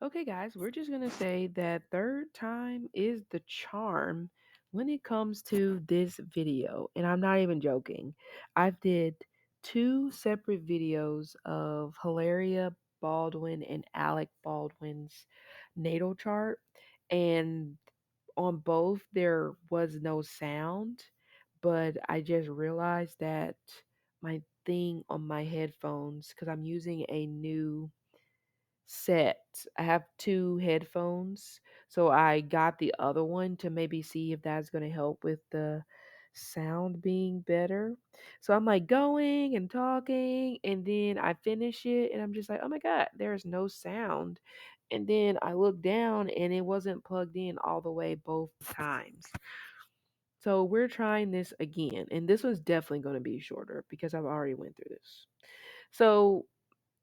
Okay, guys, we're just going to say that third time is the charm when it comes to this video. And I'm not even joking. I've did two separate videos of Hilaria Baldwin and Alec Baldwin's natal chart. And on both, there was no sound. But I just realized that my thing on my headphones, because I'm using a new set. I have two headphones, so I got the other one to maybe see if that's going to help with the sound being better. So I'm like going and talking, and then I finish it, and I'm just like, oh my God, there's no sound. And then I look down, and it wasn't plugged in all the way both times. So we're trying this again, and this one's definitely going to be shorter because I've already went through this. So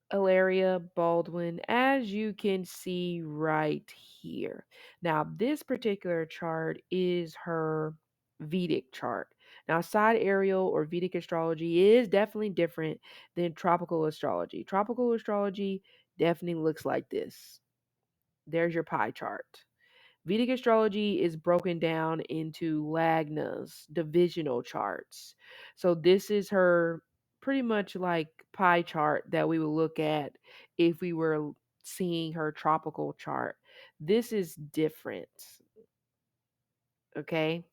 Hilaria Baldwin, as you can see right here. Now, this particular chart is her Vedic chart. Now, sidereal or Vedic astrology is definitely different than tropical astrology. Tropical astrology definitely looks like this. There's your pie chart. Vedic astrology is broken down into lagnas, divisional charts. So this is her pretty much like pie chart that we would look at if we were seeing her tropical chart. This is different, okay?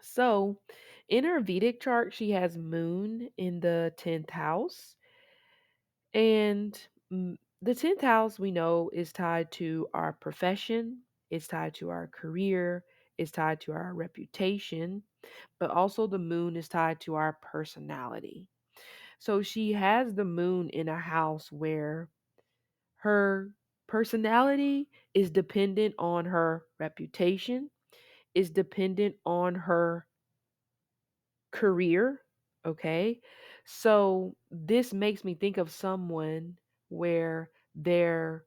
So in her Vedic chart, she has moon in the 10th house. And the 10th house we know is tied to our profession, it's tied to our career, it's tied to our reputation, but also the moon is tied to our personality. So she has the moon in a house where her personality is dependent on her reputation, is dependent on her career. Okay. So this makes me think of someone where their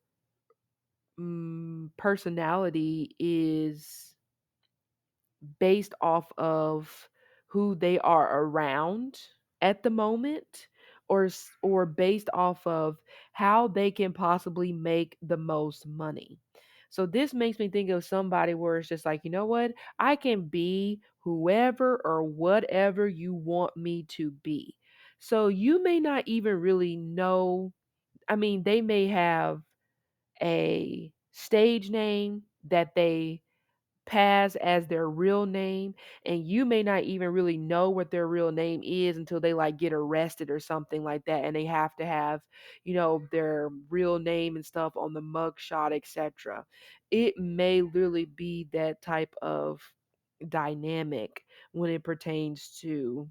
personality is based off of who they are around at the moment, or based off of how they can possibly make the most money. So this makes me think of somebody where it's just like, you know what? I can be whoever or whatever you want me to be. So you may not even really know. I mean, they may have a stage name that they pass as their real name, and you may not even really know what their real name is until they like get arrested or something like that, and they have to have, their real name and stuff on the mugshot, etc. It may literally be that type of dynamic when it pertains to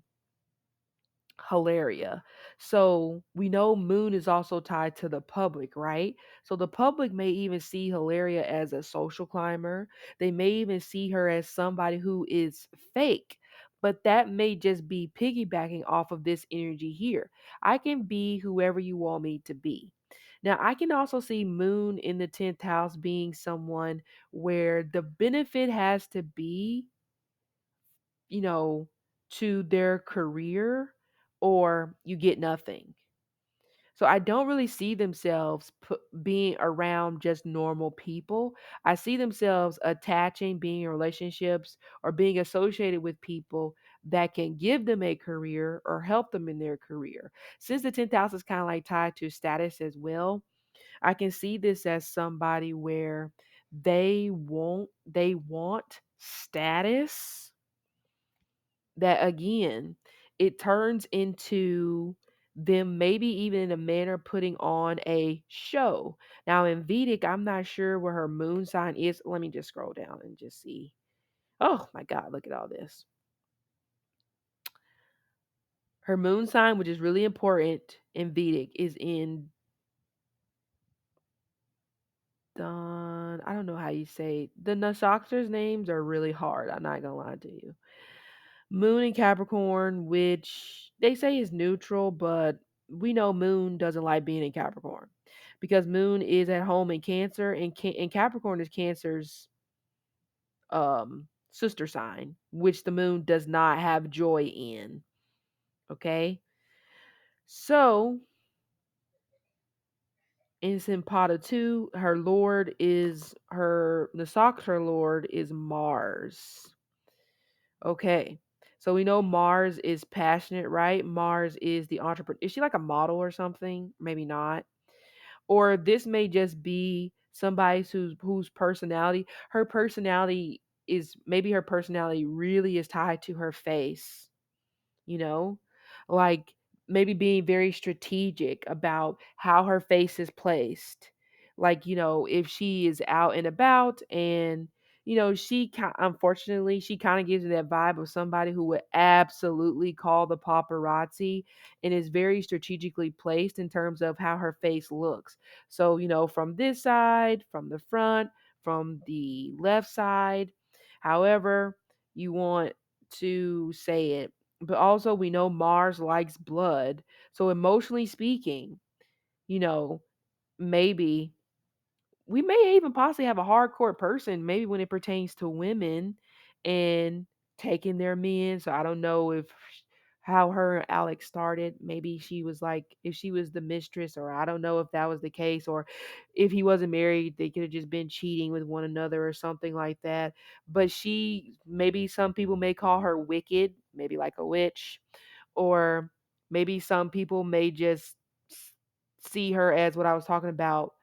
Hilaria. So we know Moon is also tied to the public, right? So the public may even see Hilaria as a social climber. They may even see her as somebody who is fake. But that may just be piggybacking off of this energy here. I can be whoever you want me to be. Now, I can also see Moon in the 10th house being someone where the benefit has to be, you know, to their career, or you get nothing. So I don't really see themselves being around just normal people. I see themselves attaching, being in relationships, or being associated with people that can give them a career or help them in their career. Since the 10th house is kind of like tied to status as well, I can see this as somebody where they want status, that again, it turns into them maybe even in a manner putting on a show. Now in Vedic, I'm not sure where her moon sign is. Let me just scroll down and just see. Oh my God, look at all this. Her moon sign, which is really important in Vedic, is in Don. I don't know how you say the Nasakshar's names are really hard. I'm not gonna lie to you. Moon in Capricorn, which they say is neutral, but we know Moon doesn't like being in Capricorn because Moon is at home in Cancer, and Capricorn is Cancer's sister sign, which the Moon does not have joy in. Okay, so And it's in Pada 2. Her lord is her Nisakter lord is Mars. Okay. So we know Mars is passionate, right? Mars is the entrepreneur. Is she like a model or something? Maybe not. Or this may just be somebody whose personality, her personality is maybe her personality really is tied to her face, you know? Like maybe being very strategic about how her face is placed. Like, if she is out and about and unfortunately she kind of gives me that vibe of somebody who would absolutely call the paparazzi and is very strategically placed in terms of how her face looks. So, from this side, from the front, from the left side, however you want to say it. But also, we know Mars likes blood. So, emotionally speaking, you know, maybe we may even possibly have a hardcore person, maybe when it pertains to women and taking their men. So, I don't know if how her and Alex started. Maybe she was like, if she was the mistress, or I don't know if that was the case, or if he wasn't married, they could have just been cheating with one another or something like that. But maybe some people may call her wicked, maybe like a witch, or maybe some people may just see her as what I was talking about,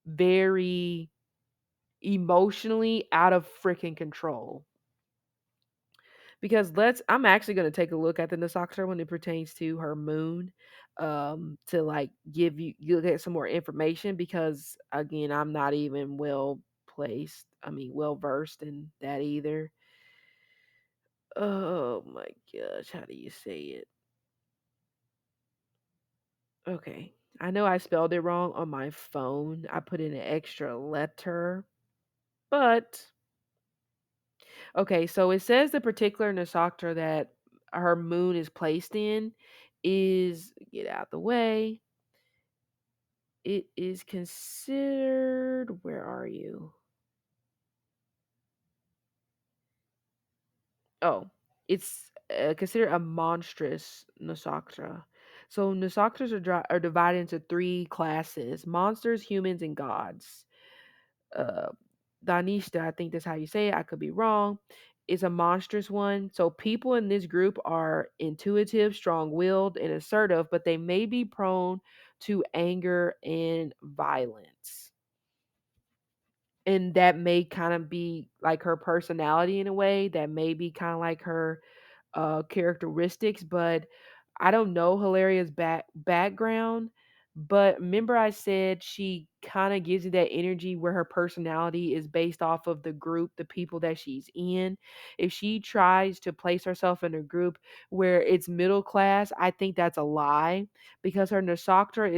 very emotionally out of freaking control. Because I'm actually going to take a look at the Nisakter when it pertains to her moon, to like you'll get some more information, because again, I'm not even well versed in that either. Oh my gosh, how do you say it? Okay. I know I spelled it wrong on my phone. I put in an extra letter. But okay, so it says the particular Nisakter that her moon is placed in is, get out the way. It is considered, where are you? Oh, it's considered a monstrous Nisaktra. So Nisaktras are divided into three classes: monsters, humans, and gods. uh Danishta, I think that's how you say it. I could be wrong. Is a monstrous one. So people in this group are intuitive, strong-willed, and assertive, but they may be prone to anger and violence. And that may kind of be like her personality in a way. That may be kind of like her characteristics, but I don't know Hilaria's background. But remember, I said she kind of gives you that energy where her personality is based off of the group, the people that she's in. If she tries to place herself in a group where it's middle class, I think that's a lie, because her Nasaktra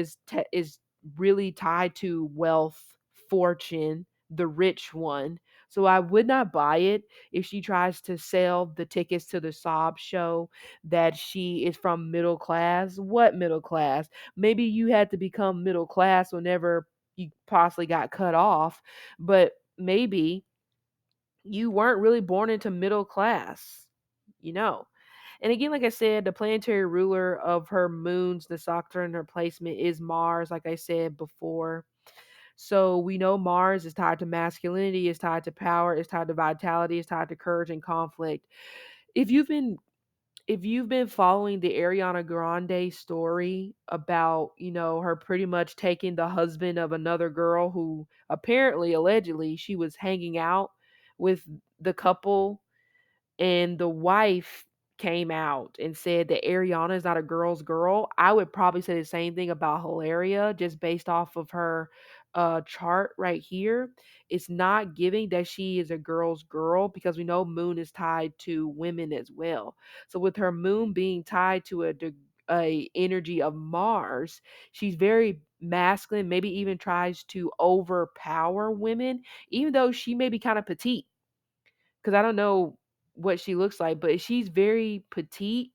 is really tied to wealth, fortune, the rich one. So I would not buy it if she tries to sell the tickets to the sob show that she is from middle class. What middle class? Maybe you had to become middle class whenever you possibly got cut off, but maybe you weren't really born into middle class, you know. And again, like I said, the planetary ruler of her moon's Nisaktra and her placement is Mars, like I said before. So we know Mars is tied to masculinity, is tied to power, is tied to vitality, is tied to courage and conflict. If you've been if you've been following the Ariana Grande story about, her pretty much taking the husband of another girl who apparently allegedly she was hanging out with the couple, and the wife came out and said that Ariana is not a girl's girl, I would probably say the same thing about Hilaria, just based off of her chart right here. It's not giving that she is a girl's girl, because we know moon is tied to women as well. So with her moon being tied to a energy of Mars, she's very masculine, maybe even tries to overpower women, even though she may be kind of petite, because I don't know what she looks like, but if she's very petite,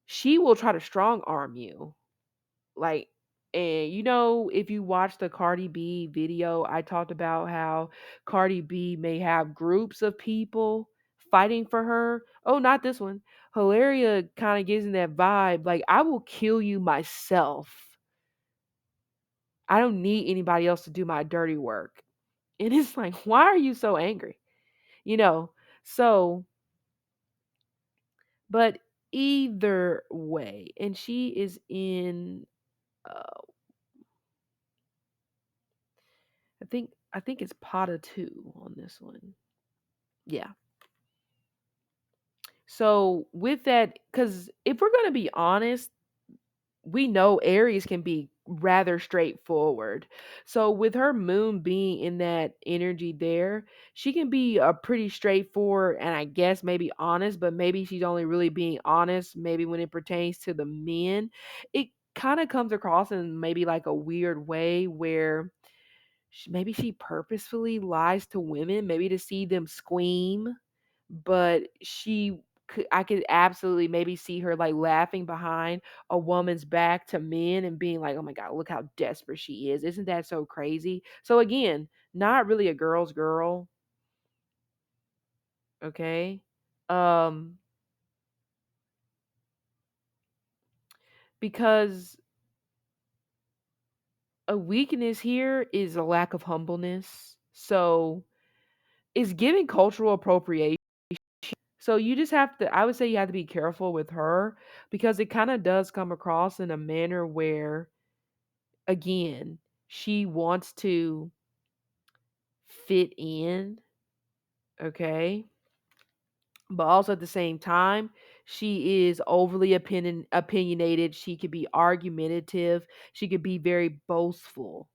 she will try to strong arm you. Like, and if you watch the Cardi B video, I talked about how Cardi B may have groups of people fighting for her. Oh, not this one. Hilaria kind of gives me that vibe. Like, I will kill you myself. I don't need anybody else to do my dirty work. And it's like, why are you so angry? You know? So, but either way, and she is in I think it's Pata 2 on this one. Yeah. So with that, because if we're gonna be honest, we know Aries can be rather straightforward. So with her moon being in that energy there, she can be a pretty straightforward and I guess maybe honest, but maybe she's only really being honest maybe when it pertains to the men. It kind of comes across in maybe like a weird way where maybe she purposefully lies to women, maybe to see them squeam, but I could absolutely maybe see her like laughing behind a woman's back to men and being like, "Oh my god, look how desperate she is. Isn't that so crazy?" So again, not really a girl's girl, okay? Um because a weakness here is a lack of humbleness. So, it's giving cultural appropriation. So you just have to I would say you have to be careful with her because it kind of does come across in a manner where again, she wants to fit in, okay? But also at the same time, she is overly opinionated. She could be argumentative. She could be very boastful.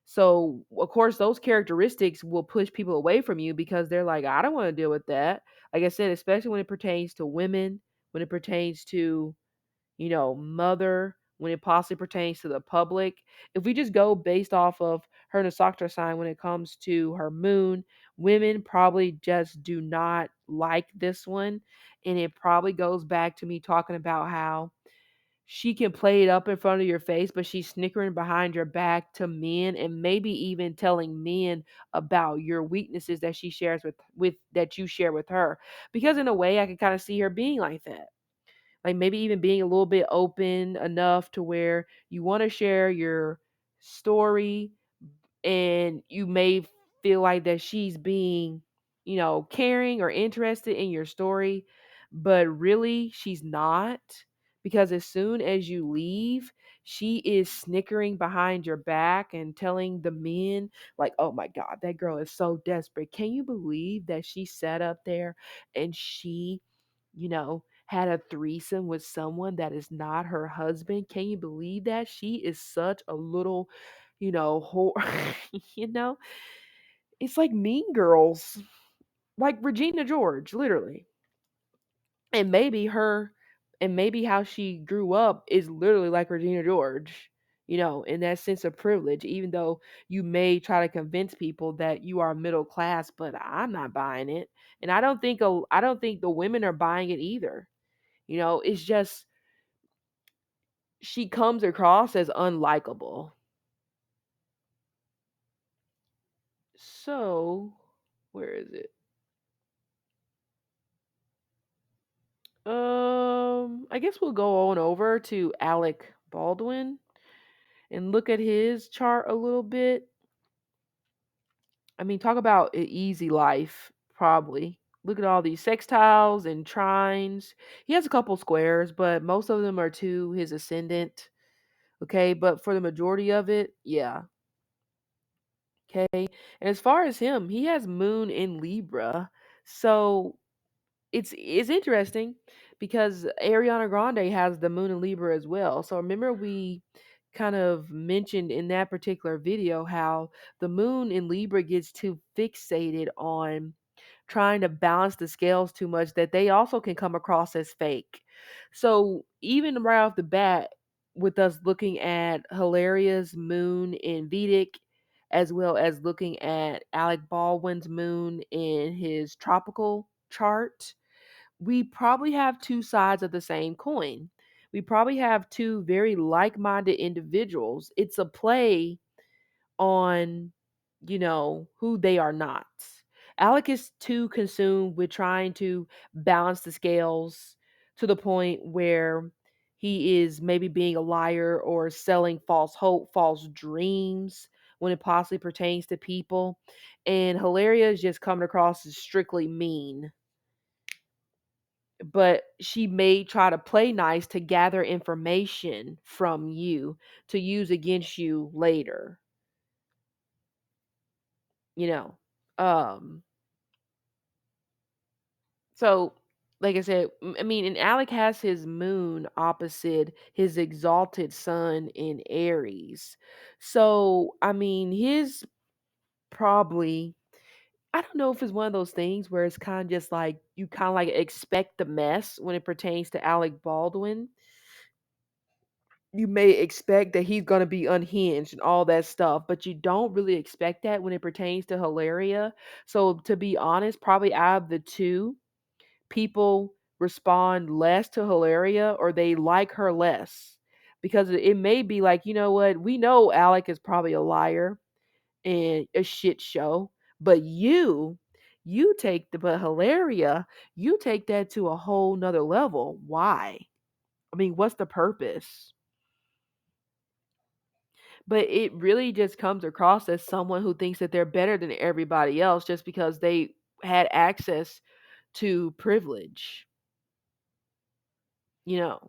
So, of course, those characteristics will push people away from you because they're like, I don't want to deal with that. Like I said, especially when it pertains to women, when it pertains to mother, when it possibly pertains to the public. If we just go based off of her Nasakta sign when it comes to her moon, women probably just do not like this one. And it probably goes back to me talking about how she can play it up in front of your face, but she's snickering behind your back to men and maybe even telling men about your weaknesses that she shares with that you share with her. Because in a way I can kind of see her being like that, like maybe even being a little bit open enough to where you want to share your story and you may feel like that she's being, caring or interested in your story, but really she's not, because as soon as you leave, she is snickering behind your back and telling the men like, "Oh my god, that girl is so desperate. Can you believe that she sat up there and she, had a threesome with someone that is not her husband? Can you believe that? She is such a little, you know, it's like Mean Girls, like Regina George, literally. And maybe her, and maybe how she grew up is literally like Regina George, in that sense of privilege, even though you may try to convince people that you are middle class, but I'm not buying it. And I don't think the women are buying it either. It's just she comes across as unlikable. So, where is it? I guess we'll go on over to Alec Baldwin and look at his chart a little bit. I mean, talk about an easy life, probably. Look at all these sextiles and trines. He has a couple squares, but most of them are to his ascendant. Okay, but for the majority of it, yeah. Okay. And as far as him, he has moon in Libra. So it's interesting because Ariana Grande has the moon in Libra as well. So remember we kind of mentioned in that particular video how the moon in Libra gets too fixated on trying to balance the scales too much that they also can come across as fake. So even right off the bat, with us looking at Hilaria's moon in Vedic, as well as looking at Alec Baldwin's moon in his tropical chart, we probably have two sides of the same coin. We probably have two very like minded individuals. It's a play on, who they are not. Alec is too consumed with trying to balance the scales to the point where he is maybe being a liar or selling false hope, false dreams when it possibly pertains to people. And Hilaria is just coming across as strictly mean, but she may try to play nice to gather information from you to use against you later, you know. Um so like I said, I mean, and Alec has his moon opposite his exalted sun in Aries. So, I mean, his probably, I don't know if it's one of those things where it's kind of just like you kind of like expect the mess when it pertains to Alec Baldwin. You may expect that he's going to be unhinged and all that stuff, but you don't really expect that when it pertains to Hilaria. So, to be honest, probably out of the two, people respond less to Hilaria or they like her less because it may be like, you know what, we know Alec is probably a liar and a shit show, but you take the but Hilaria, you take that to a whole nother level. Why? I mean, what's the purpose? But it really just comes across as someone who thinks that they're better than everybody else just because they had access to privilege, you know.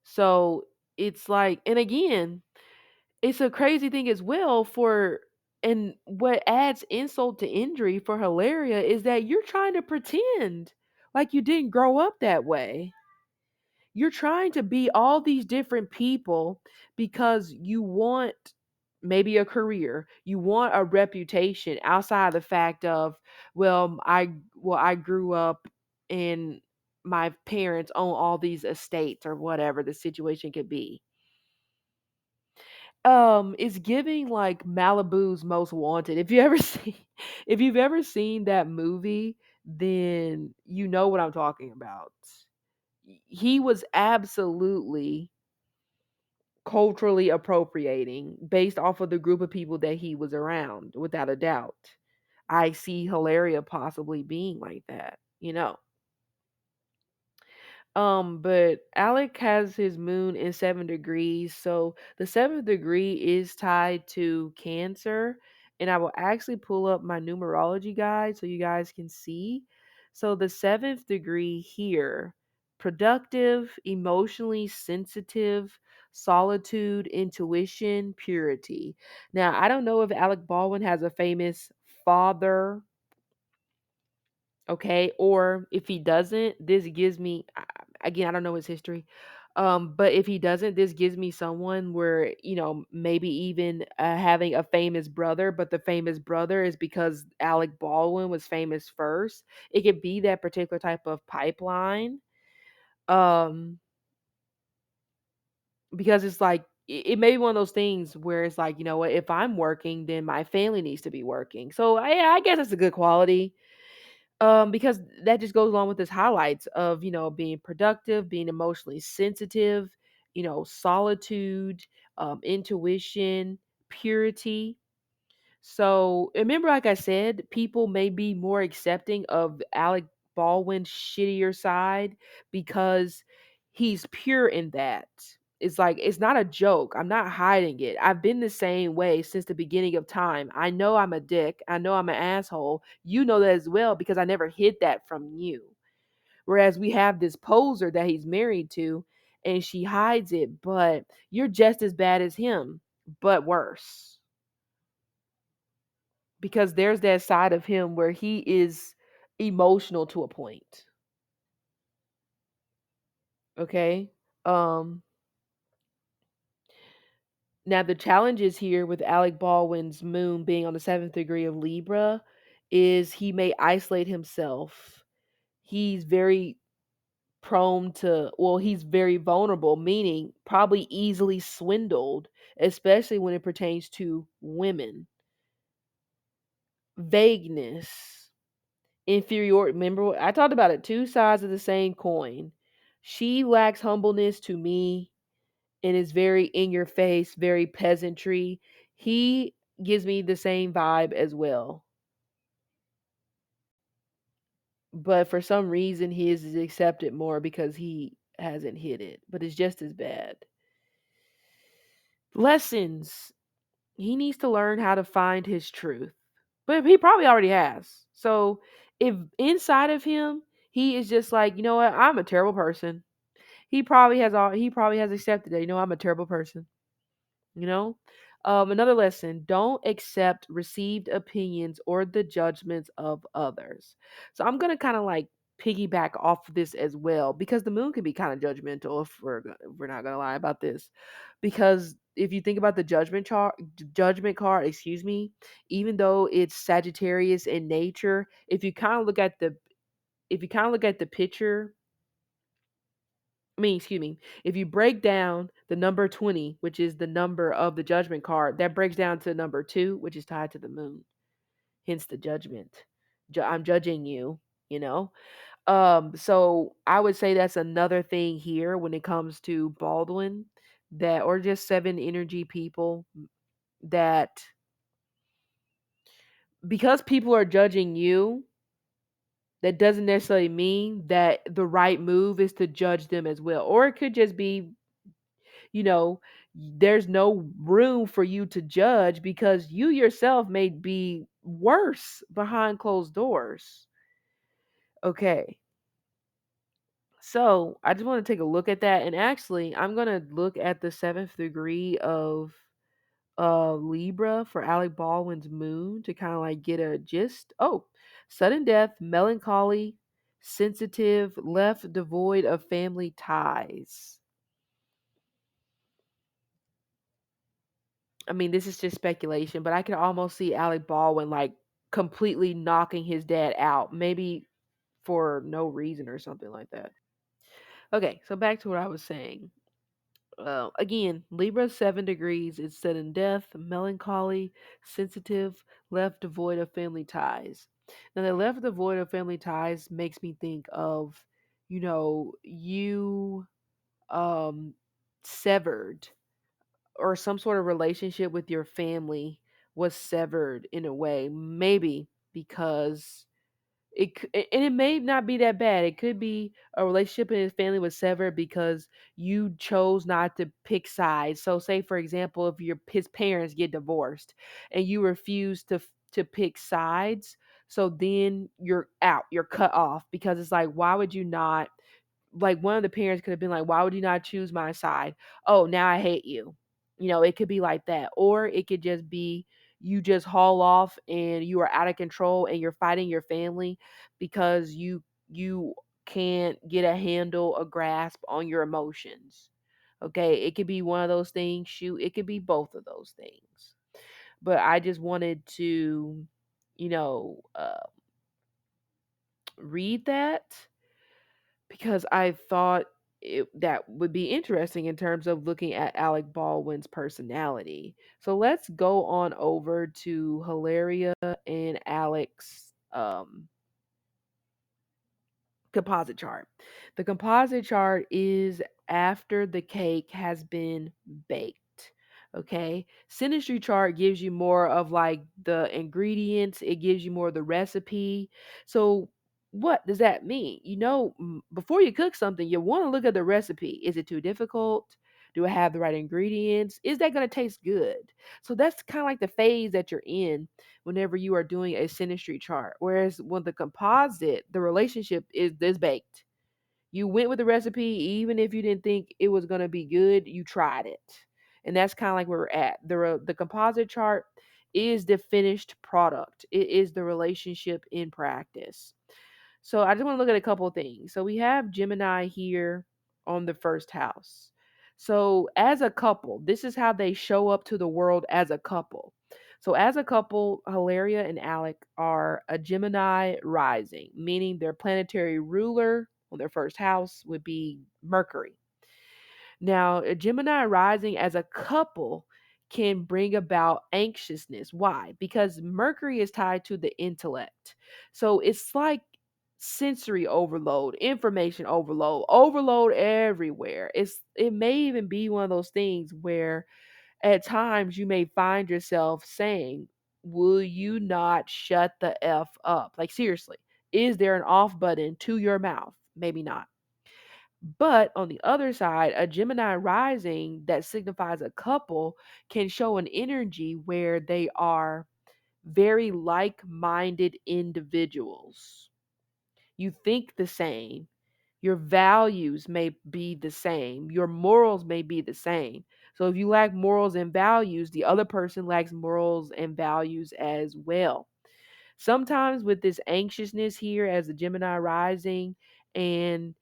So it's like, and again, it's a crazy thing as well for, and what adds insult to injury for Hilaria is that you're trying to pretend like you didn't grow up that way. You're trying to be all these different people because you want maybe a career, you want a reputation outside the fact of, well, I grew up and my parents own all these estates or whatever the situation could be. It's giving like Malibu's Most Wanted. If you ever see if you've ever seen that movie, then you know what I'm talking about. He was absolutely culturally appropriating based off of the group of people that he was around, without a doubt. I see Hilaria possibly being like that, you know. But Alec has his moon in 7 degrees, so the seventh degree is tied to Cancer. And I will actually pull up my numerology guide so you guys can see. So the seventh degree here, productive, emotionally sensitive, solitude, intuition, purity. Now, I don't know if Alec Baldwin has a famous father, okay, or if he doesn't, this gives me, again, I don't know his history, but if he doesn't, this gives me someone where, maybe even having a famous brother, but the famous brother is because Alec Baldwin was famous first. It could be that particular type of pipeline, um because it's like it may be one of those things where it's like, you know what, if I'm working, then my family needs to be working. So I guess it's a good quality, because that just goes along with his highlights of, being productive, being emotionally sensitive, solitude, intuition, purity. So remember, like I said, people may be more accepting of Alec Baldwin's shittier side because he's pure in that. It's like it's not a joke. I'm not hiding it. I've been the same way since the beginning of time. I know I'm a dick. I know I'm an asshole. You know that as well because I never hid that from you. Whereas we have this poser that he's married to and she hides it, but you're just as bad as him, but worse, because there's that side of him where he is emotional to a point. Okay. Um Now the challenges here with Alec Baldwin's moon being on the seventh degree of Libra is he may isolate himself. He's very prone to, well, he's very vulnerable, meaning probably easily swindled, especially when it pertains to women. Vagueness, inferiority. Remember, I talked about it, two sides of the same coin. She lacks humbleness to me and is very in your face, very peasantry. He gives me the same vibe as well. But for some reason his is accepted more because he hasn't hit it, but it's just as bad. Lessons. He needs to learn how to find his truth. But he probably already has. So if inside of him, he is just like, you know what, I'm a terrible person. He probably has accepted it. I'm a terrible person. You know? Another lesson, don't accept received opinions or the judgments of others. So I'm going to kind of like piggyback off of this as well because the moon can be kind of judgmental if we're not going to lie about this. Because if you think about the judgment card, excuse me, even though it's Sagittarius in nature, if you kind of look at the picture, excuse me, if you break down the number 20, which is the number of the judgment card, that breaks down to number 2, which is tied to the moon. Hence the judgment. I'm judging you, you know? So I would say that's another thing here when it comes to Baldwin, that, or just seven energy people, that because people are judging you, that doesn't necessarily mean that the right move is to judge them as well. Or it could just be, you know, there's no room for you to judge because you yourself may be worse behind closed doors. Okay. So I just want to take a look at that. And actually, I'm going to look at the seventh degree of Libra for Alec Baldwin's moon to kind of like get a gist. Oh, sudden death, melancholy, sensitive, left devoid of family ties. I mean, this is just speculation, but I can almost see Alec Baldwin like completely knocking his dad out, maybe for no reason or something like that. Okay, so back to what I was saying. Again, Libra 7 degrees is sudden death, melancholy, sensitive, left devoid of family ties. Now, the left devoid of family ties makes me think of, you um, severed, or some sort of relationship with your family was severed in a way, maybe because and it may not be that bad. It could be a relationship in his family was severed because you chose not to pick sides. So, say for example, if his parents get divorced and you refuse to pick sides, so then you're out, you're cut off because it's like, why would you not? Like one of the parents could have been like, why would you not choose my side? Oh, now I hate you. It could be like that, or it could just be you just haul off and you are out of control and you're fighting your family because you can't get a handle, a grasp on your emotions. Okay, it could be one of those things. Shoot, it could be both of those things. But I just wanted to, you know, uh, read that because I thought that would be interesting in terms of looking at Alec Baldwin's personality. So let's go on over to Hilaria and Alec's composite chart. The composite chart is after the cake has been baked. Okay. Synastry chart gives you more of like the ingredients, it gives you more of the recipe. So, what does that mean? Before you cook something, you want to look at the recipe. Is it too difficult? Do I have the right ingredients? Is that going to taste good? So, that's kind of like the phase that you're in whenever you are doing a synastry chart. Whereas with the composite, the relationship is this baked. You went with the recipe, even if you didn't think it was going to be good, you tried it. And that's kind of like where we're at. The composite chart is the finished product, it is the relationship in practice. So I just want to look at a couple of things. So we have Gemini here on the first house. So as a couple, this is how they show up to the world as a couple. So as a couple, Hilaria and Alec are a Gemini rising, meaning their planetary ruler on their first house would be Mercury. Now, a Gemini rising as a couple can bring about anxiousness. Why? Because Mercury is tied to the intellect. So it's like sensory overload, information overload, overload everywhere. It may even be one of those things where at times you may find yourself saying, "Will you not shut the F up?" Like seriously, is there an off button to your mouth? Maybe not. But on the other side, a Gemini rising that signifies a couple can show an energy where they are very like minded individuals. You think the same. Your values may be the same. Your morals may be the same. So if you lack morals and values, the other person lacks morals and values as well. Sometimes with this anxiousness here as the Gemini rising, and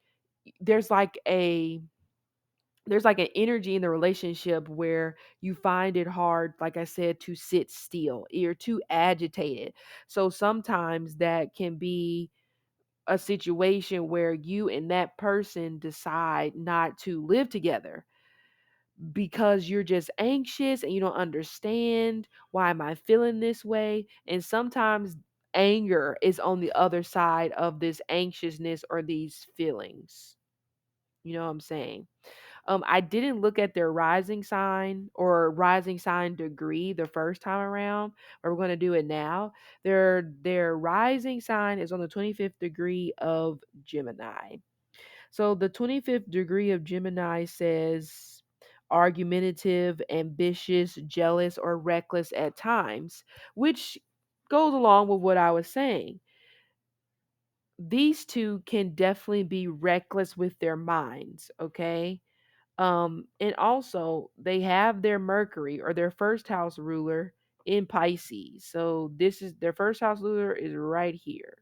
there's like a there's like an energy in the relationship where you find it hard, like I said, to sit still. You're too agitated. So sometimes that can be a situation where you and that person decide not to live together because you're just anxious and you don't understand why am I feeling this way. And sometimes anger is on the other side of this anxiousness or these feelings. You know what I'm saying? I didn't look at their rising sign or rising sign degree the first time around, but we're going to do it now. Their rising sign is on the 25th degree of Gemini. So the 25th degree of Gemini says argumentative, ambitious, jealous, or reckless at times, which goes along with what I was saying. These two can definitely be reckless with their minds, okay? And also they have their Mercury or their first house ruler in Pisces. So this is their first house ruler is right here.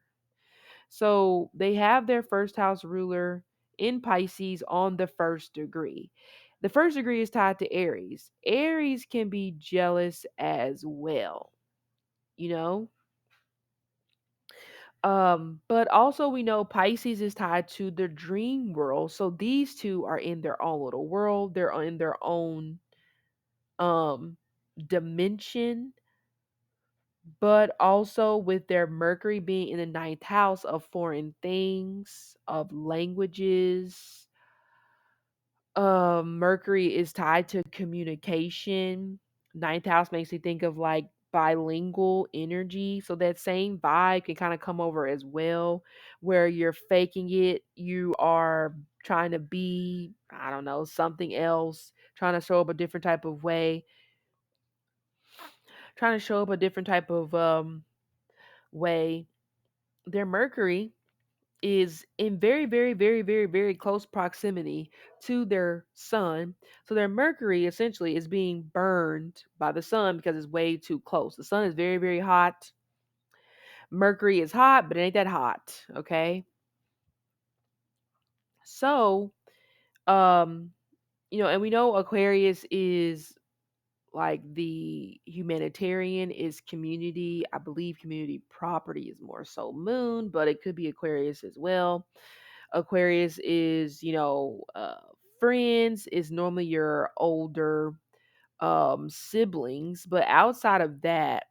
So they have their first house ruler in Pisces on the first degree. The first degree is tied to Aries. Aries can be jealous as well, you know? But also we know Pisces is tied to the dream world. So these two are in their own little world. They're in their own um dimension, but also with their Mercury being in the ninth house of foreign things, of languages. Mercury is tied to communication. Ninth house makes me think of like bilingual energy. So that same vibe can kind of come over as well, where you're faking it. You are trying to be, I don't know, something else, trying to show up a different type of way, trying to show up a different type of way. Their Mercury is in very, very, very, very, very close proximity to their sun. So their Mercury essentially is being burned by the sun because it's way too close. The sun is very, very hot. Mercury is hot, but it ain't that hot. Okay. So, um, and we know Aquarius is like the humanitarian is community. I believe community property is more so moon, but it could be Aquarius as well. Aquarius is, friends is normally your older siblings, but outside of that,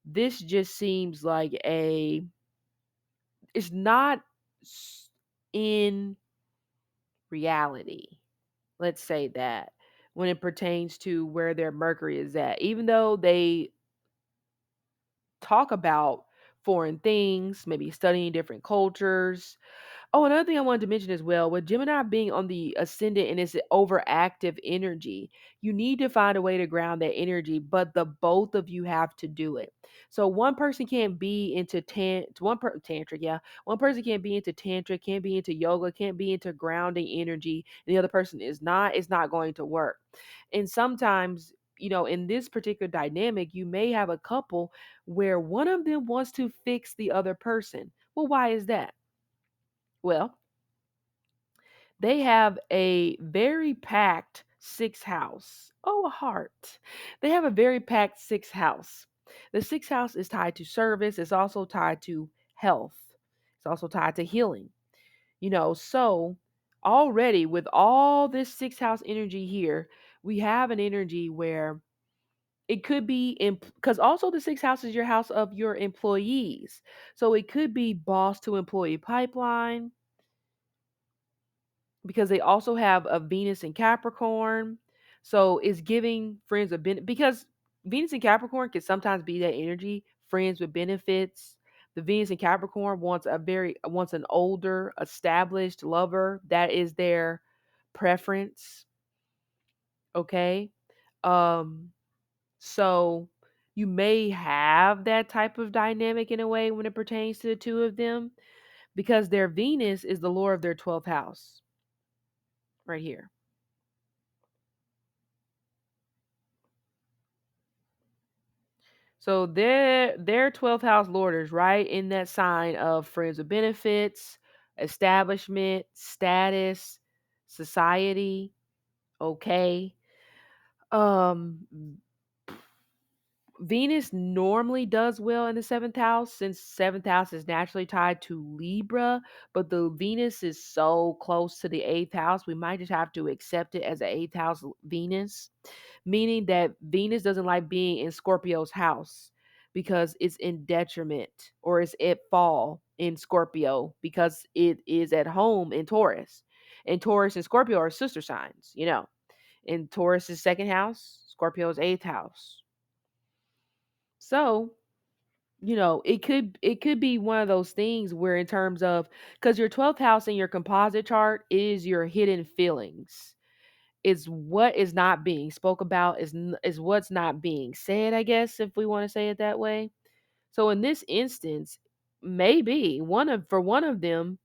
this just seems like it's not in reality. Let's say that when it pertains to where their Mercury is at, even though they talk about foreign things, maybe studying different cultures. Oh, another thing I wanted to mention as well, with Gemini being on the ascendant and its overactive energy, you need to find a way to ground that energy, but the both of you have to do it. So one person can't be into tantric, yeah. One person can't be into tantric, can't be into yoga, can't be into grounding energy, and the other person is not. It's not going to work. And sometimes, in this particular dynamic, you may have a couple where one of them wants to fix the other person. Well, why is that? Well, they have a very packed sixth house. Oh, a heart. They have a very packed sixth house. The sixth house is tied to service, it's also tied to health, it's also tied to healing. So already with all this sixth house energy here, we have an energy where it could be because also the sixth house is your house of your employees. So it could be boss to employee pipeline because they also have a Venus in Capricorn. So it's giving friends a benefit because Venus in Capricorn can sometimes be that energy, friends with benefits, The Venus in Capricorn wants an older, established lover. That is their preference. Okay. Um, so you may have that type of dynamic in a way when it pertains to the two of them, because their Venus is the lord of their 12th house right here. So their 12th house lord is right in that sign of friends with benefits, establishment, status, society. Okay. Um Venus normally does well in the seventh house, since seventh house is naturally tied to Libra, but the Venus is so close to the eighth house, we might just have to accept it as an eighth house Venus, meaning that Venus doesn't like being in Scorpio's house because it's in detriment, or it's at fall in Scorpio because it is at home in Taurus. And Taurus and Scorpio are sister signs, In Taurus's second house, Scorpio's eighth house. So, it could be one of those things where, in terms of, because your 12th house in your composite chart is your hidden feelings. It's what is not being spoke about, is what's not being said, I guess, if we want to say it that way. So in this instance, maybe one of them,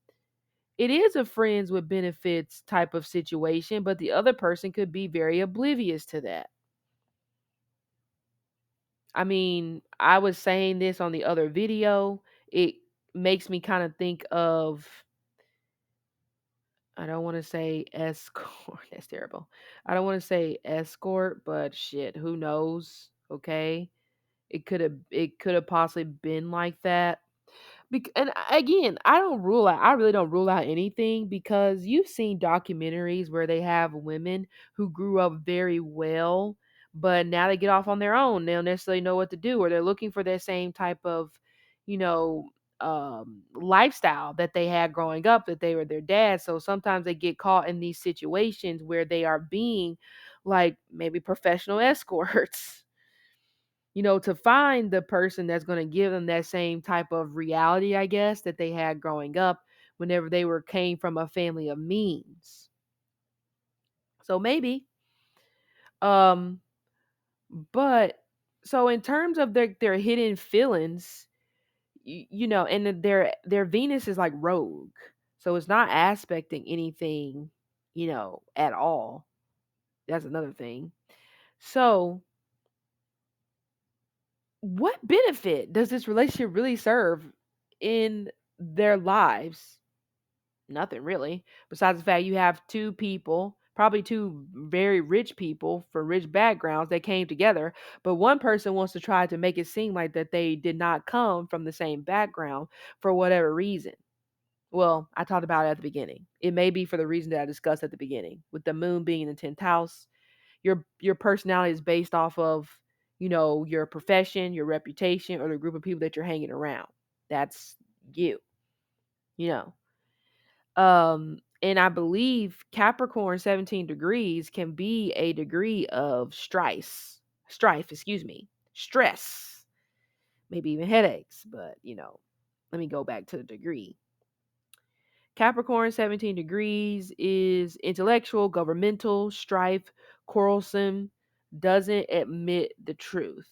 it is a friends with benefits type of situation, but the other person could be very oblivious to that. I mean, I was saying this on the other video. It makes me kind of think of, I don't want to say escort. That's terrible. I don't want to say escort, but shit, who knows? Okay. It could have possibly been like that. And again, I really don't rule out anything, because you've seen documentaries where they have women who grew up very well, but now they get off on their own. They don't necessarily know what to do, or they're looking for that same type of, you know, lifestyle that they had growing up, that they were their dad. So sometimes they get caught in these situations where they are being like maybe professional escorts, to find the person that's going to give them that same type of reality, I guess, that they had growing up whenever they came from a family of means. So maybe, um, but so in terms of their hidden feelings, and their Venus is like rogue, so it's not aspecting anything, at all. That's another thing. So what benefit does this relationship really serve in their lives? Nothing really, besides the fact you have two people, probably two very rich people from rich backgrounds, that came together, but one person wants to try to make it seem like that they did not come from the same background for whatever reason. Well, I talked about it at the beginning. It may be for the reason that I discussed at the beginning, with the moon being in the 10th house. Your personality is based off of, your profession, your reputation, or the group of people that you're hanging around. That's you, you know. And I believe Capricorn 17 degrees can be a degree of stress, maybe even headaches, but let me go back to the degree. Capricorn 17 degrees is intellectual, governmental, strife, quarrelsome, doesn't admit the truth.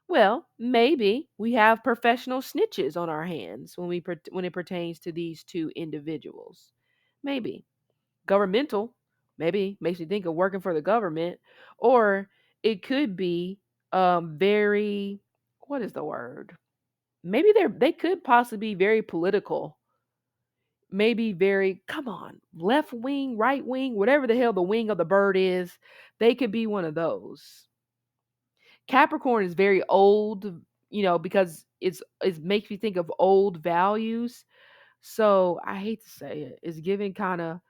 Well, maybe we have professional snitches on our hands when it pertains to these two individuals. Maybe. Governmental, maybe makes me think of working for the government, or it could be very, what is the word? Maybe they could possibly be very political, maybe very, come on, left wing, right wing, whatever the hell the wing of the bird is. They could be one of those. Capricorn is very old, because it makes me think of old values. So I hate to say it, it's giving kind of,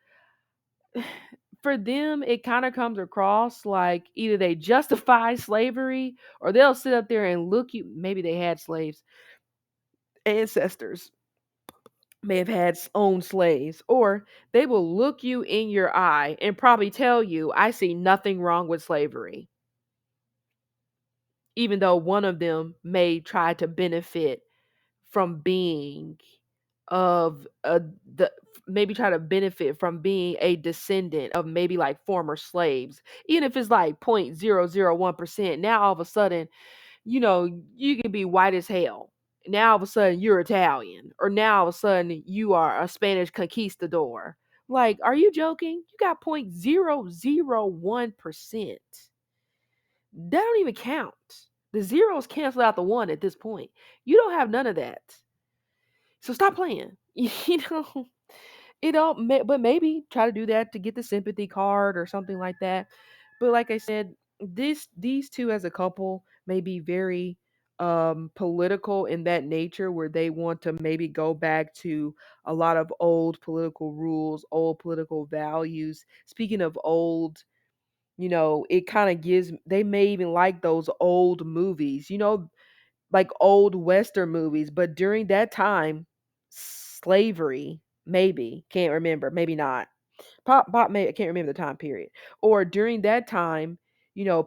for them, it kind of comes across like either they justify slavery, or they'll sit up there and look you. Maybe they had slaves, ancestors may have had owned slaves, or they will look you in your eye and probably tell you, I see nothing wrong with slavery, even though one of them may try to benefit from being of the maybe try to benefit from being a descendant of maybe like former slaves, even if it's like 0.001%. Now all of a sudden, you can be white as hell. Now all of a sudden you're Italian, or now all of a sudden you are a Spanish conquistador. Like, are you joking? You got 0.001%. That don't even count. The zeros cancel out the one at this point. You don't have none of that. So stop playing. know, but maybe try to do that to get the sympathy card or something like that. But like I said, these two as a couple may be very political in that nature, where they want to maybe go back to a lot of old political rules, old political values. Speaking of old, it kind of gives, they may even like those old movies, like old Western movies. But during that time, slavery, maybe, can't remember, maybe not. Pop, maybe, I can't remember the time period. Or during that time,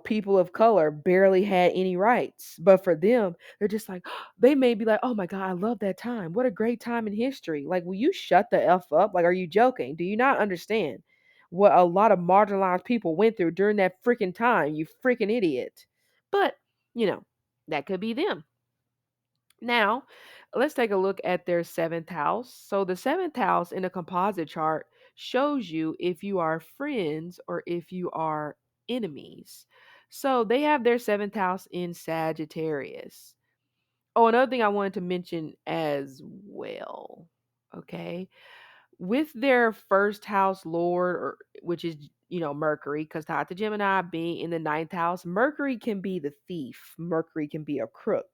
people of color barely had any rights. But for them, they're just like, they may be like, oh my God, I love that time. What a great time in history. Like, will you shut the F up? Like, are you joking? Do you not understand what a lot of marginalized people went through during that freaking time? You freaking idiot. But, you know, that could be them. Now, let's take a look at their seventh house. So, the seventh house in a composite chart shows you if you are friends or if you are enemies. So, they have their seventh house in Sagittarius. Oh, another thing I wanted to mention as well. Okay, with their first house lord, or which is Mercury, because tied to Gemini being in the ninth house, Mercury can be the thief, Mercury can be a crook,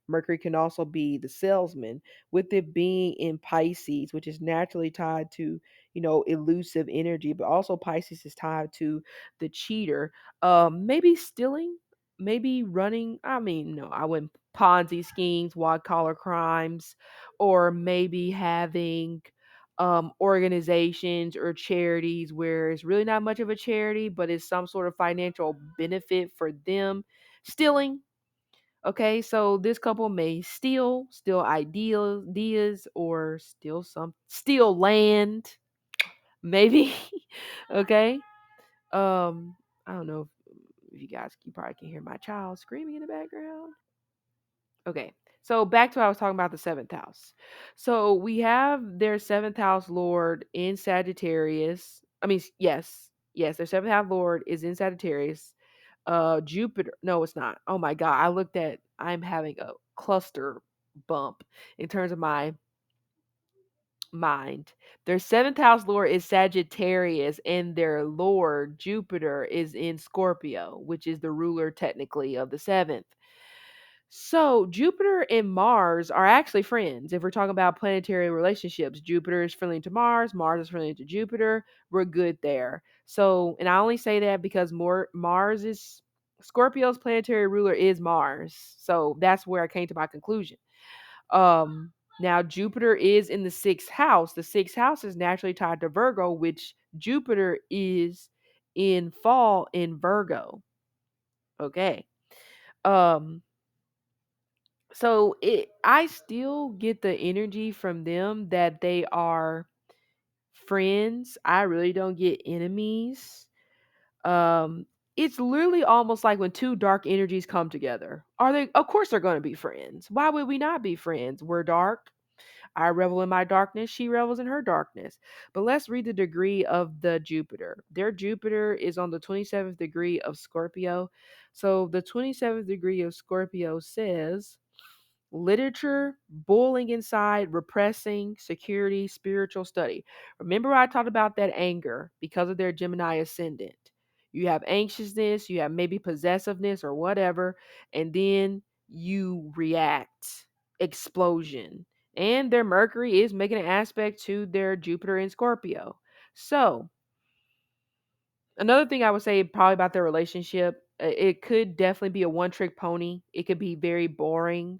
Mercury can also be the salesman. With it being in Pisces, which is naturally tied to elusive energy, but also Pisces is tied to the cheater. Maybe stealing, maybe running, I mean, no, I wouldn't, Ponzi schemes, white collar crimes, or maybe having organizations or charities where it's really not much of a charity, but it's some sort of financial benefit for them. Stealing. Okay, so this couple may steal ideas, or steal land, maybe. Okay. Um, I don't know if you probably can hear my child screaming in the background. Okay. So back to what I was talking about, the seventh house. So we have their seventh house lord in Sagittarius. I mean, yes, their seventh house lord is in Sagittarius. Jupiter. No, it's not. Oh my God. I'm having a cluster bump in terms of my mind. Their seventh house lord is Sagittarius, and their lord, Jupiter, is in Scorpio, which is the ruler technically of the seventh. So Jupiter and Mars are actually friends. If we're talking about planetary relationships, Jupiter is friendly to Mars, Mars is friendly to Jupiter. We're good there. So, and I only say that because Mars is Scorpio's planetary ruler is Mars. So that's where I came to my conclusion. Now Jupiter is in the sixth house. The sixth house is naturally tied to Virgo, which Jupiter is in fall in Virgo. Okay. Um so I still get the energy from them that they are friends. I really don't get enemies. Um it's literally almost like when two dark energies come together. Are they Of course they're going to be friends. Why would we not be friends? We're dark. I revel in my darkness, she revels in her darkness. But let's read the degree of the Jupiter. Their Jupiter is on the 27th degree of Scorpio. So the 27th degree of Scorpio says literature, boiling inside, repressing, security, spiritual study. Remember, I talked about that anger because of their Gemini ascendant. You have anxiousness, you have maybe possessiveness or whatever, and then you react. Explosion. And their Mercury is making an aspect to their Jupiter in Scorpio. So, another thing I would say probably about their relationship, it could definitely be a one trick pony. It could be very boring.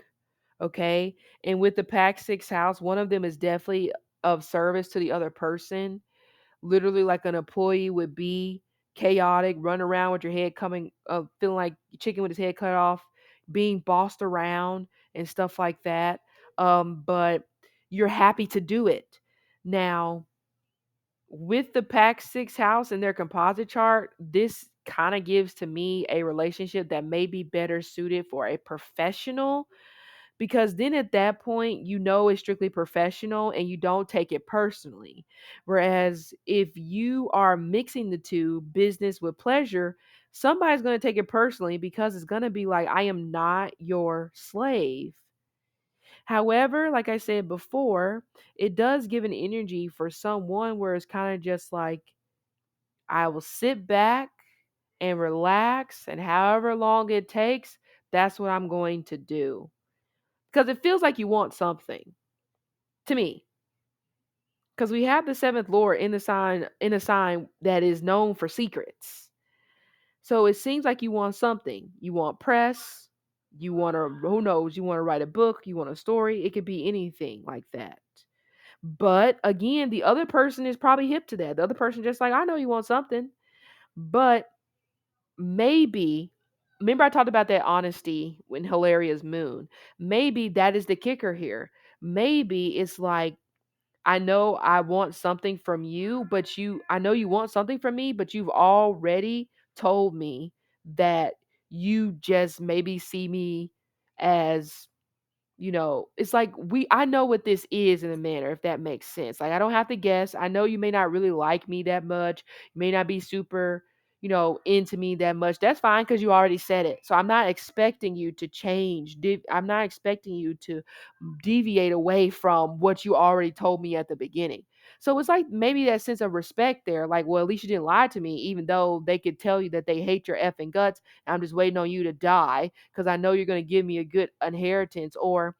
Okay. And with the Pack Six house, one of them is definitely of service to the other person. Literally, like an employee would be chaotic, run around with your head coming, feeling like chicken with his head cut off, being bossed around and stuff like that. but you're happy to do it. Now, with the Pack 6 house and their composite chart, this kind of gives to me a relationship that may be better suited for a professional, because then at that point, it's strictly professional and you don't take it personally. Whereas if you are mixing the two, business with pleasure, somebody's going to take it personally because it's going to be like, I am not your slave. However, like I said before, it does give an energy for someone where it's kind of just like, I will sit back and relax, and however long it takes, that's what I'm going to do. Because it feels like you want something to me. Because we have the seventh lord in a sign that is known for secrets. So it seems like you want something. You want press, you want to, who knows, you want to write a book, you want a story. It could be anything like that. But again, the other person is probably hip to that. The other person just like, I know you want something, but maybe, remember I talked about that honesty in Hilaria's moon. Maybe that is the kicker here. Maybe it's like, I know I want something from you, but I know you want something from me, but you've already told me that you just maybe see me as, it's like, I know what this is in a manner, if that makes sense. Like, I don't have to guess. I know you may not really like me that much. You may not be super, into me that much. That's fine because you already said it. So I'm not expecting you to change. I'm not expecting you to deviate away from what you already told me at the beginning. So it's like maybe that sense of respect there, like, well, at least you didn't lie to me, even though they could tell you that they hate your effing guts. I'm just waiting on you to die because I know you're going to give me a good inheritance, or,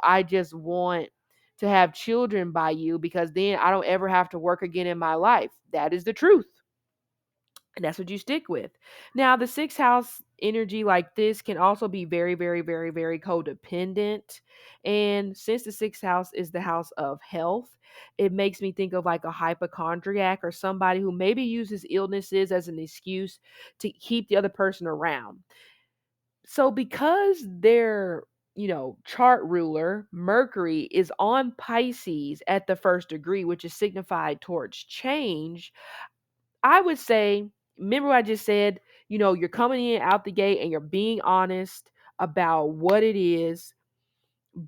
I just want to have children by you because then I don't ever have to work again in my life. That is the truth. And that's what you stick with. Now, the sixth house energy like this can also be very, very, very, very codependent. And since the sixth house is the house of health, it makes me think of like a hypochondriac or somebody who maybe uses illnesses as an excuse to keep the other person around. So, because their chart ruler, Mercury, is on Pisces at the first degree, which is signified towards change, I would say, remember what I just said, you're coming in out the gate and you're being honest about what it is.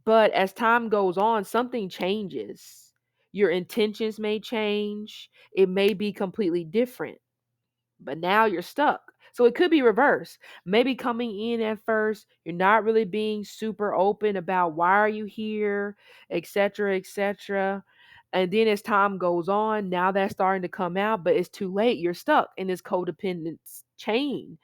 But as time goes on, something changes. Your intentions may change. It may be completely different, but now you're stuck. So it could be reversed. Maybe coming in at first, you're not really being super open about why are you here, etc., etc. And then as time goes on, now that's starting to come out, but it's too late. You're stuck in this codependence chain.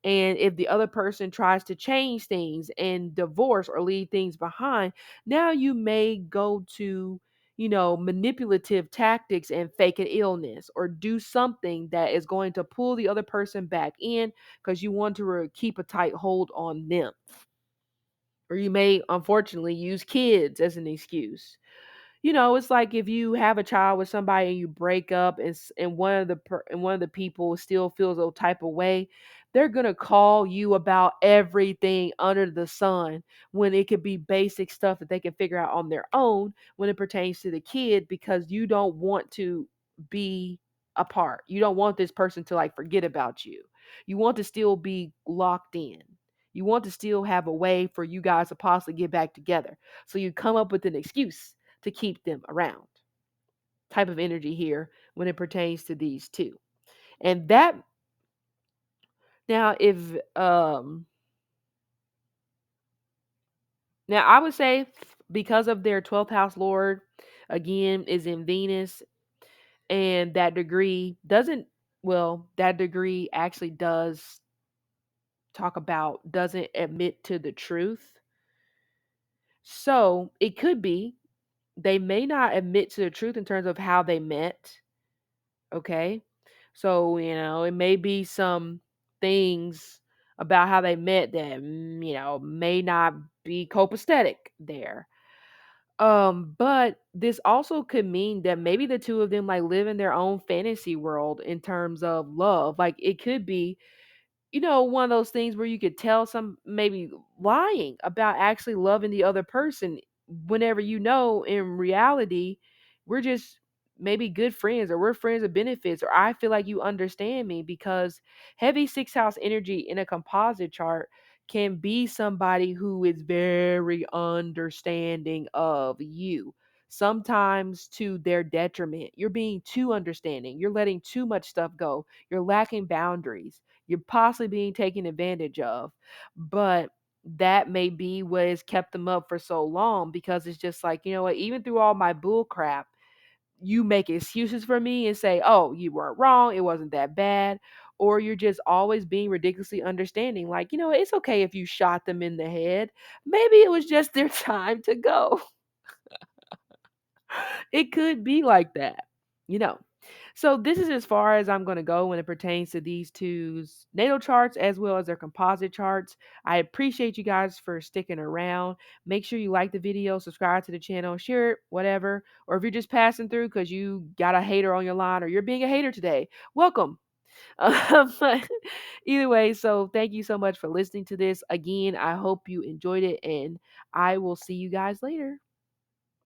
And if the other person tries to change things and divorce or leave things behind, now you may go to, manipulative tactics and fake an illness or do something that is going to pull the other person back in because you want to keep a tight hold on them. Or you may, unfortunately, use kids as an excuse. It's like if you have a child with somebody and you break up, and one of the people still feels a type of way, they're gonna call you about everything under the sun when it could be basic stuff that they can figure out on their own when it pertains to the kid, because you don't want to be apart. You don't want this person to like forget about you. You want to still be locked in. You want to still have a way for you guys to possibly get back together. So you come up with an excuse to keep them around, type of energy here when it pertains to these two. And that, now if now I would say, because of their 12th house lord again is in Venus, and that degree doesn't, well, that degree actually doesn't admit to the truth. So it could be they may not admit to the truth in terms of how they met. Okay. So, it may be some things about how they met that, may not be copacetic there. But this also could mean that maybe the two of them like live in their own fantasy world in terms of love. Like it could be, one of those things where you could tell some maybe lying about actually loving the other person whenever in reality, we're just maybe good friends, or we're friends of benefits, or I feel like you understand me, because heavy sixth house energy in a composite chart can be somebody who is very understanding of you, sometimes to their detriment. You're being too understanding, you're letting too much stuff go, you're lacking boundaries, you're possibly being taken advantage of. But that may be what has kept them up for so long, because it's just like, you know what, even through all my bull crap, you make excuses for me and say, oh, you weren't wrong, it wasn't that bad. Or you're just always being ridiculously understanding, like, it's okay if you shot them in the head, maybe it was just their time to go. It could be like that, you know. So this is as far as I'm going to go when it pertains to these two's natal charts as well as their composite charts. I appreciate you guys for sticking around. Make sure you like the video, subscribe to the channel, share it, whatever. Or if you're just passing through because you got a hater on your line, or you're being a hater today, welcome. But either way, so thank you so much for listening to this. Again, I hope you enjoyed it, and I will see you guys later.